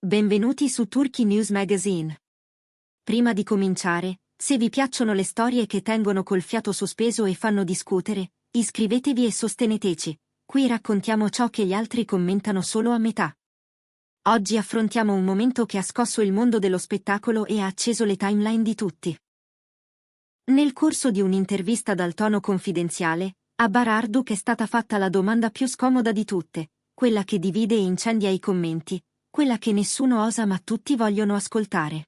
Benvenuti su Turkey News Magazine. Prima di cominciare, se vi piacciono le storie che tengono col fiato sospeso e fanno discutere, iscrivetevi e sosteneteci. Qui raccontiamo ciò che gli altri commentano solo a metà. Oggi affrontiamo un momento che ha scosso il mondo dello spettacolo e ha acceso le timeline di tutti. Nel corso di un'intervista dal tono confidenziale, a Bar Arduk è stata fatta la domanda più scomoda di tutte, quella che divide e incendia i commenti, quella che nessuno osa ma tutti vogliono ascoltare.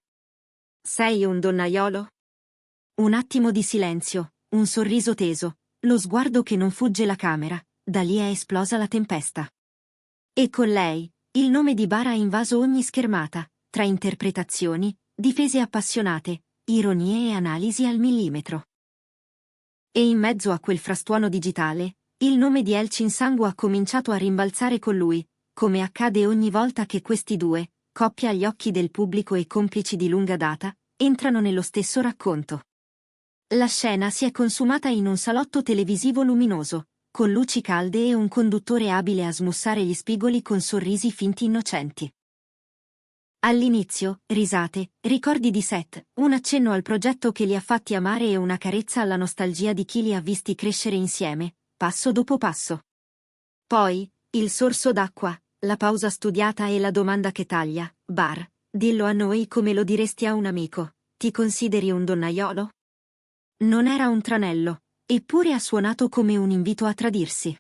Sei un donnaiolo? Un attimo di silenzio, un sorriso teso, lo sguardo che non fugge la camera, da lì è esplosa la tempesta. E con lei, il nome di Bar ha invaso ogni schermata, tra interpretazioni, difese appassionate, ironie e analisi al millimetro. E in mezzo a quel frastuono digitale, il nome di Elçin Sangu ha cominciato a rimbalzare con lui, come accade ogni volta che questi due, coppia agli occhi del pubblico e complici di lunga data, entrano nello stesso racconto. La scena si è consumata in un salotto televisivo luminoso, con luci calde e un conduttore abile a smussare gli spigoli con sorrisi finti innocenti. All'inizio, risate, ricordi di set, un accenno al progetto che li ha fatti amare e una carezza alla nostalgia di chi li ha visti crescere insieme, passo dopo passo. Poi, il sorso d'acqua, la pausa studiata e la domanda che taglia: Bar, dillo a noi come lo diresti a un amico, ti consideri un donnaiolo? Non era un tranello, eppure ha suonato come un invito a tradirsi.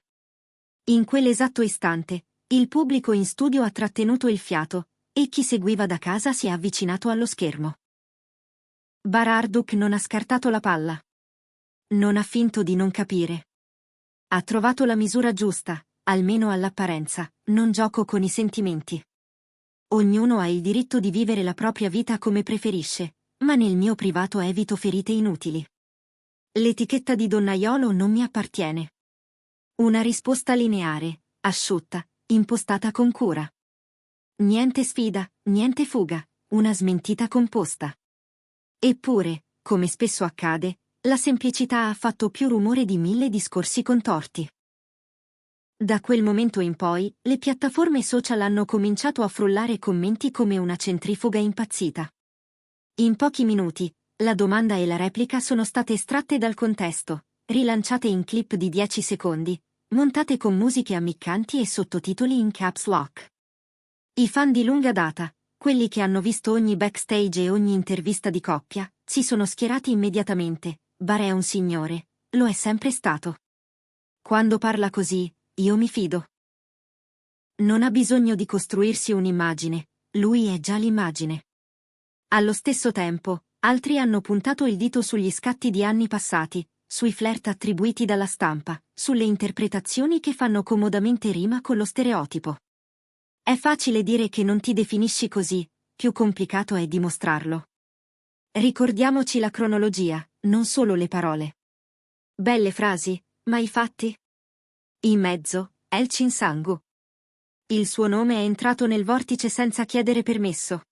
In quell'esatto istante, il pubblico in studio ha trattenuto il fiato, e chi seguiva da casa si è avvicinato allo schermo. Bar Arduk non ha scartato la palla. Non ha finto di non capire. Ha trovato la misura giusta, almeno all'apparenza, non gioco con i sentimenti. Ognuno ha il diritto di vivere la propria vita come preferisce, ma nel mio privato evito ferite inutili. L'etichetta di donnaiolo non mi appartiene. Una risposta lineare, asciutta, impostata con cura. Niente sfida, niente fuga, una smentita composta. Eppure, come spesso accade, la semplicità ha fatto più rumore di 1000 discorsi contorti. Da quel momento in poi, le piattaforme social hanno cominciato a frullare commenti come una centrifuga impazzita. In pochi minuti, la domanda e la replica sono state estratte dal contesto, rilanciate in clip di 10 secondi, montate con musiche ammiccanti e sottotitoli in caps lock. I fan di lunga data, quelli che hanno visto ogni backstage e ogni intervista di coppia, si sono schierati immediatamente. Bar è un signore, lo è sempre stato. Quando parla così, io mi fido. Non ha bisogno di costruirsi un'immagine, lui è già l'immagine. Allo stesso tempo, altri hanno puntato il dito sugli scatti di anni passati, sui flirt attribuiti dalla stampa, sulle interpretazioni che fanno comodamente rima con lo stereotipo. È facile dire che non ti definisci così, più complicato è dimostrarlo. Ricordiamoci la cronologia, non solo le parole. Belle frasi, ma i fatti? In mezzo, Elçin Sangu. Il suo nome è entrato nel vortice senza chiedere permesso.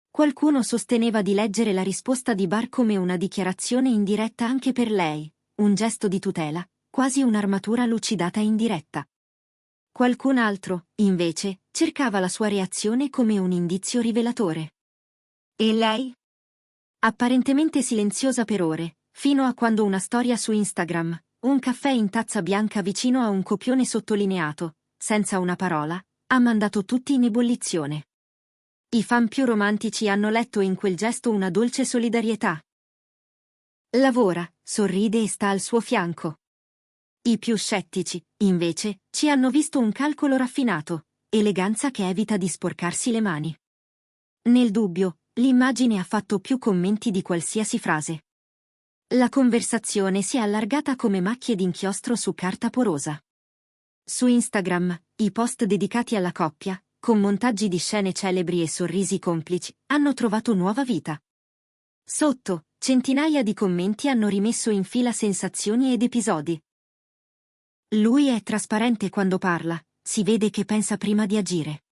Qualcuno sosteneva di leggere la risposta di Bar come una dichiarazione indiretta anche per lei, un gesto di tutela, quasi un'armatura lucidata in diretta. Qualcun altro, invece, cercava la sua reazione come un indizio rivelatore. E lei? Apparentemente silenziosa per ore, fino a quando una storia su Instagram, un caffè in tazza bianca vicino a un copione sottolineato, senza una parola, ha mandato tutti in ebollizione. I fan più romantici hanno letto in quel gesto una dolce solidarietà. Lavora, sorride e sta al suo fianco. I più scettici, invece, ci hanno visto un calcolo raffinato, eleganza che evita di sporcarsi le mani. Nel dubbio, l'immagine ha fatto più commenti di qualsiasi frase. La conversazione si è allargata come macchie d'inchiostro su carta porosa. Su Instagram, i post dedicati alla coppia, con montaggi di scene celebri e sorrisi complici, hanno trovato nuova vita. Sotto, centinaia di commenti hanno rimesso in fila sensazioni ed episodi. Lui è trasparente quando parla, si vede che pensa prima di agire.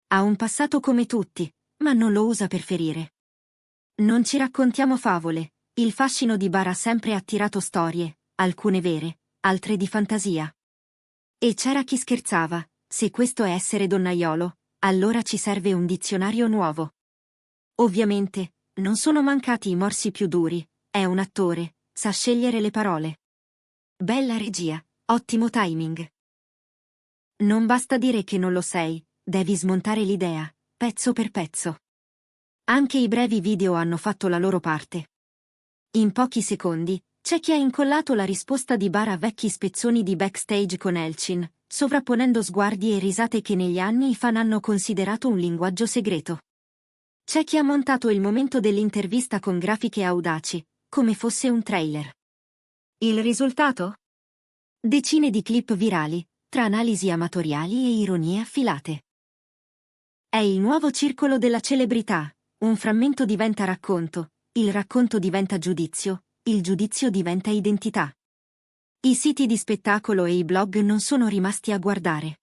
Ha un passato come tutti, ma non lo usa per ferire. Non ci raccontiamo favole, il fascino di Bar ha sempre attirato storie, alcune vere, altre di fantasia. E c'era chi scherzava: se questo è essere donnaiolo, allora ci serve un dizionario nuovo. Ovviamente, non sono mancati i morsi più duri, è un attore, sa scegliere le parole. Bella regia, ottimo timing. Non basta dire che non lo sei, devi smontare l'idea, pezzo per pezzo. Anche i brevi video hanno fatto la loro parte. In pochi secondi, c'è chi ha incollato la risposta di Bar a vecchi spezzoni di backstage con Elchin, sovrapponendo sguardi e risate che negli anni i fan hanno considerato un linguaggio segreto. C'è chi ha montato il momento dell'intervista con grafiche audaci, come fosse un trailer. Il risultato? Decine di clip virali, tra analisi amatoriali e ironie affilate. È il nuovo circolo della celebrità, un frammento diventa racconto, il racconto diventa giudizio, il giudizio diventa identità. I siti di spettacolo e i blog non sono rimasti a guardare.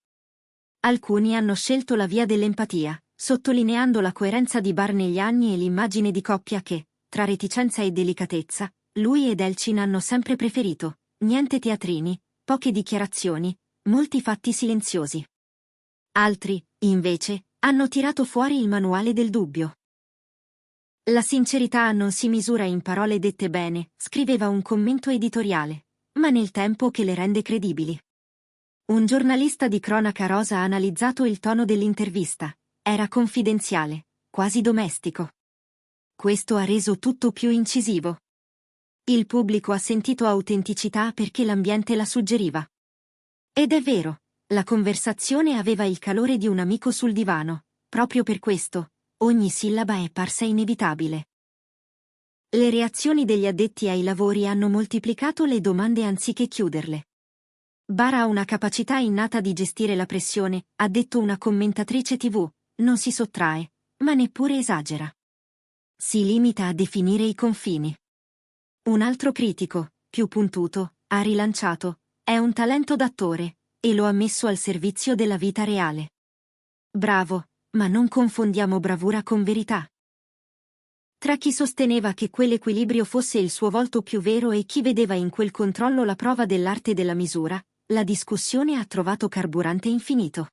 Alcuni hanno scelto la via dell'empatia, sottolineando la coerenza di Bar negli anni e l'immagine di coppia che, tra reticenza e delicatezza, lui ed Elchin hanno sempre preferito, niente teatrini, poche dichiarazioni, molti fatti silenziosi. Altri, invece, hanno tirato fuori il manuale del dubbio. La sincerità non si misura in parole dette bene, scriveva un commento editoriale, ma nel tempo che le rende credibili. Un giornalista di cronaca rosa ha analizzato il tono dell'intervista. Era confidenziale, quasi domestico. Questo ha reso tutto più incisivo. Il pubblico ha sentito autenticità perché l'ambiente la suggeriva. Ed è vero, la conversazione aveva il calore di un amico sul divano, proprio per questo, ogni sillaba è parsa inevitabile. Le reazioni degli addetti ai lavori hanno moltiplicato le domande anziché chiuderle. Bar ha una capacità innata di gestire la pressione, ha detto una commentatrice TV, non si sottrae, ma neppure esagera. Si limita a definire i confini. Un altro critico, più puntuto, ha rilanciato, è un talento d'attore, e lo ha messo al servizio della vita reale. Bravo, ma non confondiamo bravura con verità. Tra chi sosteneva che quell'equilibrio fosse il suo volto più vero e chi vedeva in quel controllo la prova dell'arte della misura, la discussione ha trovato carburante infinito.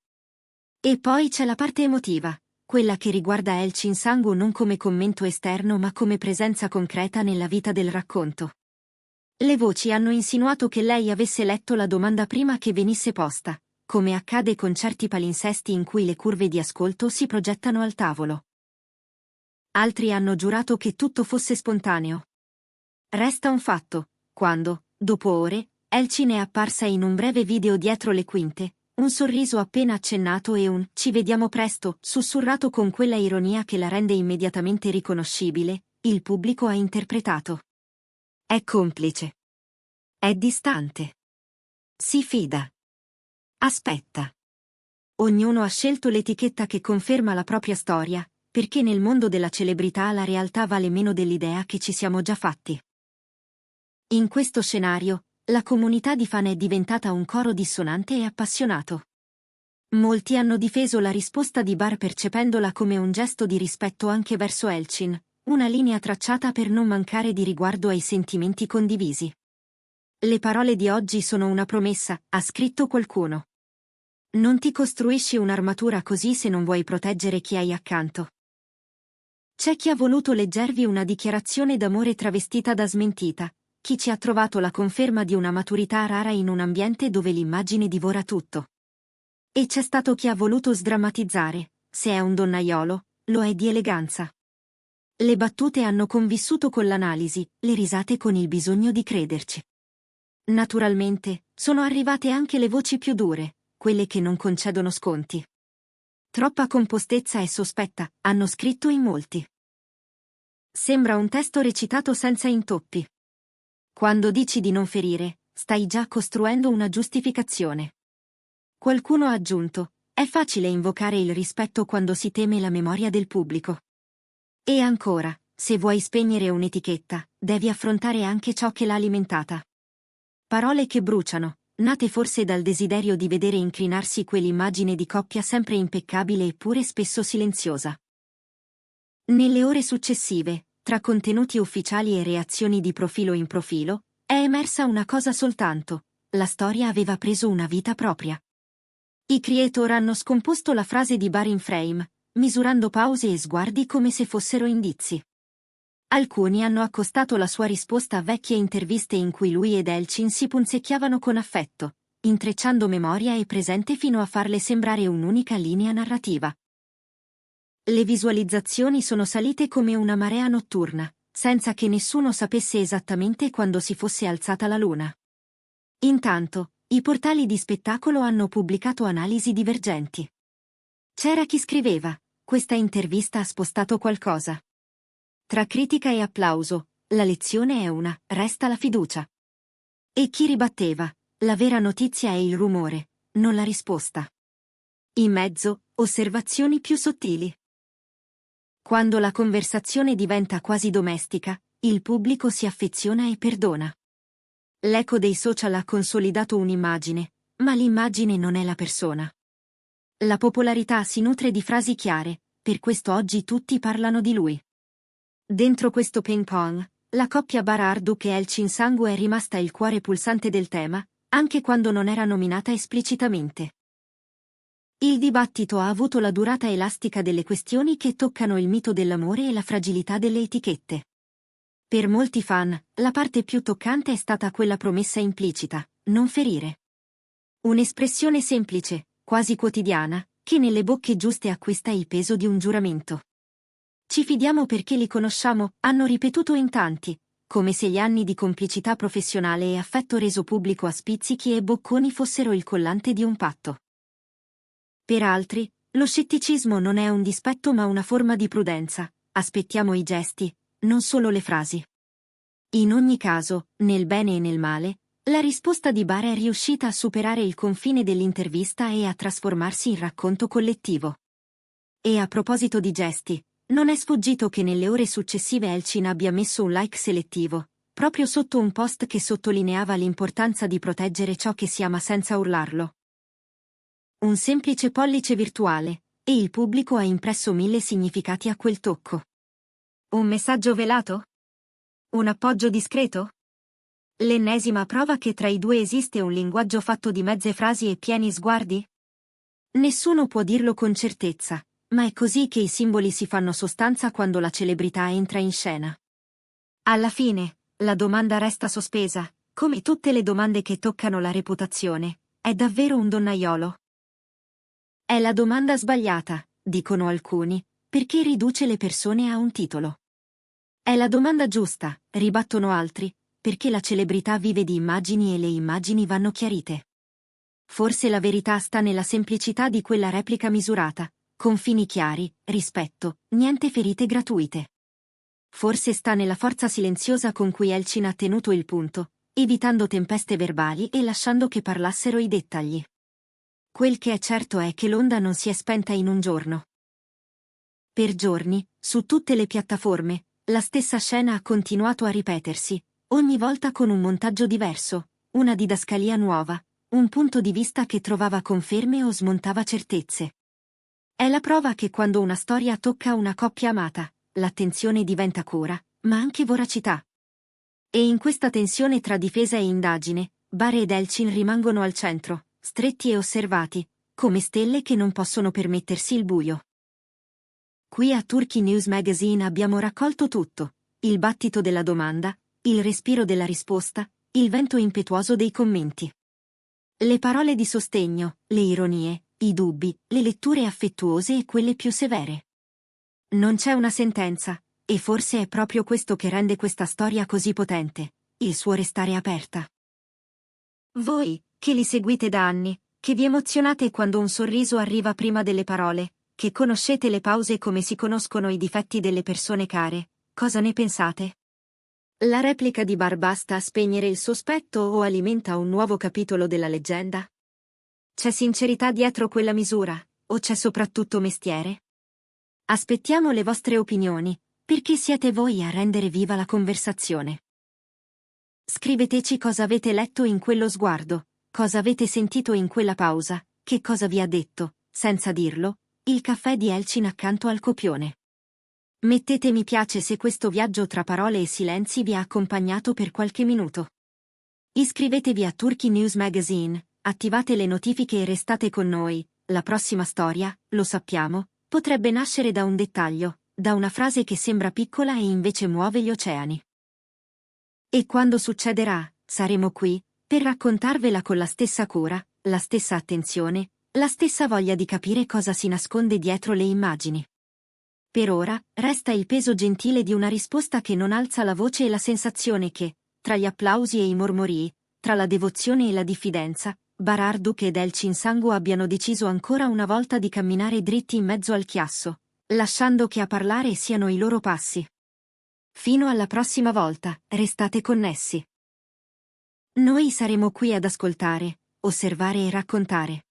E poi c'è la parte emotiva, quella che riguarda Elchin Sangu non come commento esterno ma come presenza concreta nella vita del racconto. Le voci hanno insinuato che lei avesse letto la domanda prima che venisse posta, come accade con certi palinsesti in cui le curve di ascolto si progettano al tavolo. Altri hanno giurato che tutto fosse spontaneo. Resta un fatto, quando, dopo ore, Elchin è apparsa in un breve video dietro le quinte, un sorriso appena accennato e un «ci vediamo presto» sussurrato con quella ironia che la rende immediatamente riconoscibile, il pubblico ha interpretato. È complice. È distante. Si fida. Aspetta. Ognuno ha scelto l'etichetta che conferma la propria storia, perché nel mondo della celebrità la realtà vale meno dell'idea che ci siamo già fatti. In questo scenario, la comunità di fan è diventata un coro dissonante e appassionato. Molti hanno difeso la risposta di Bar percependola come un gesto di rispetto anche verso Elchin, una linea tracciata per non mancare di riguardo ai sentimenti condivisi. Le parole di oggi sono una promessa, ha scritto qualcuno. Non ti costruisci un'armatura così se non vuoi proteggere chi hai accanto. C'è chi ha voluto leggervi una dichiarazione d'amore travestita da smentita, chi ci ha trovato la conferma di una maturità rara in un ambiente dove l'immagine divora tutto. E c'è stato chi ha voluto sdrammatizzare, se è un donnaiolo, lo è di eleganza. Le battute hanno convissuto con l'analisi, le risate con il bisogno di crederci. Naturalmente, sono arrivate anche le voci più dure, quelle che non concedono sconti. Troppa compostezza e sospetta, hanno scritto in molti. Sembra un testo recitato senza intoppi. Quando dici di non ferire, stai già costruendo una giustificazione. Qualcuno ha aggiunto, è facile invocare il rispetto quando si teme la memoria del pubblico. E ancora, se vuoi spegnere un'etichetta, devi affrontare anche ciò che l'ha alimentata. Parole che bruciano, nate forse dal desiderio di vedere incrinarsi quell'immagine di coppia sempre impeccabile eppure spesso silenziosa. Nelle ore successive, tra contenuti ufficiali e reazioni di profilo in profilo, è emersa una cosa soltanto: la storia aveva preso una vita propria. I creator hanno scomposto la frase di Bar in frame, misurando pause e sguardi come se fossero indizi. Alcuni hanno accostato la sua risposta a vecchie interviste in cui lui ed Elchin si punzecchiavano con affetto, intrecciando memoria e presente fino a farle sembrare un'unica linea narrativa. Le visualizzazioni sono salite come una marea notturna, senza che nessuno sapesse esattamente quando si fosse alzata la luna. Intanto, i portali di spettacolo hanno pubblicato analisi divergenti. C'era chi scriveva: questa intervista ha spostato qualcosa. Tra critica e applauso, la lezione è una, resta la fiducia. E chi ribatteva: la vera notizia è il rumore, non la risposta. In mezzo, osservazioni più sottili. Quando la conversazione diventa quasi domestica, il pubblico si affeziona e perdona. L'eco dei social ha consolidato un'immagine, ma l'immagine non è la persona. La popolarità si nutre di frasi chiare, per questo oggi tutti parlano di lui. Dentro questo ping pong, la coppia Bararduk e Elchin Sangu è rimasta il cuore pulsante del tema, anche quando non era nominata esplicitamente. Il dibattito ha avuto la durata elastica delle questioni che toccano il mito dell'amore e la fragilità delle etichette. Per molti fan, la parte più toccante è stata quella promessa implicita: non ferire. Un'espressione semplice, quasi quotidiana, che nelle bocche giuste acquista il peso di un giuramento. Ci fidiamo perché li conosciamo, hanno ripetuto in tanti, come se gli anni di complicità professionale e affetto reso pubblico a spizzichi e bocconi fossero il collante di un patto. Per altri, lo scetticismo non è un dispetto ma una forma di prudenza: aspettiamo i gesti, non solo le frasi. In ogni caso, nel bene e nel male, la risposta di Bar è riuscita a superare il confine dell'intervista e a trasformarsi in racconto collettivo. E a proposito di gesti, non è sfuggito che nelle ore successive Elchin abbia messo un like selettivo, proprio sotto un post che sottolineava l'importanza di proteggere ciò che si ama senza urlarlo. Un semplice pollice virtuale, e il pubblico ha impresso 1000 significati a quel tocco. Un messaggio velato? Un appoggio discreto? L'ennesima prova che tra i due esiste un linguaggio fatto di mezze frasi e pieni sguardi? Nessuno può dirlo con certezza, ma è così che i simboli si fanno sostanza quando la celebrità entra in scena. Alla fine, la domanda resta sospesa, come tutte le domande che toccano la reputazione: è davvero un donnaiolo? È la domanda sbagliata, dicono alcuni, perché riduce le persone a un titolo. È la domanda giusta, ribattono altri, perché la celebrità vive di immagini e le immagini vanno chiarite. Forse la verità sta nella semplicità di quella replica misurata, confini chiari, rispetto, niente ferite gratuite. Forse sta nella forza silenziosa con cui Elchin ha tenuto il punto, evitando tempeste verbali e lasciando che parlassero i dettagli. Quel che è certo è che l'onda non si è spenta in un giorno. Per giorni, su tutte le piattaforme, la stessa scena ha continuato a ripetersi, ogni volta con un montaggio diverso, una didascalia nuova, un punto di vista che trovava conferme o smontava certezze. È la prova che quando una storia tocca una coppia amata, l'attenzione diventa cura, ma anche voracità. E in questa tensione tra difesa e indagine, Bar ed Elchin rimangono al centro, stretti e osservati, come stelle che non possono permettersi il buio. Qui a Turkey News Magazine abbiamo raccolto tutto: il battito della domanda, il respiro della risposta, il vento impetuoso dei commenti. Le parole di sostegno, le ironie, i dubbi, le letture affettuose e quelle più severe. Non c'è una sentenza, e forse è proprio questo che rende questa storia così potente: il suo restare aperta. Voi, che li seguite da anni, che vi emozionate quando un sorriso arriva prima delle parole, che conoscete le pause come si conoscono i difetti delle persone care, cosa ne pensate? La replica di Bar basta a spegnere il sospetto o alimenta un nuovo capitolo della leggenda? C'è sincerità dietro quella misura, o c'è soprattutto mestiere? Aspettiamo le vostre opinioni, perché siete voi a rendere viva la conversazione. Scriveteci cosa avete letto in quello sguardo, cosa avete sentito in quella pausa, che cosa vi ha detto, senza dirlo, il caffè di Elchin accanto al copione. Mettete mi piace se questo viaggio tra parole e silenzi vi ha accompagnato per qualche minuto. Iscrivetevi a Turkey News Magazine, attivate le notifiche e restate con noi. La prossima storia, lo sappiamo, potrebbe nascere da un dettaglio, da una frase che sembra piccola e invece muove gli oceani. E quando succederà, saremo qui, per raccontarvela con la stessa cura, la stessa attenzione, la stessa voglia di capire cosa si nasconde dietro le immagini. Per ora, resta il peso gentile di una risposta che non alza la voce e la sensazione che, tra gli applausi e i mormorii, tra la devozione e la diffidenza, Bararduk ed El Cinsangu abbiano deciso ancora una volta di camminare dritti in mezzo al chiasso, lasciando che a parlare siano i loro passi. Fino alla prossima volta, restate connessi. Noi saremo qui ad ascoltare, osservare e raccontare.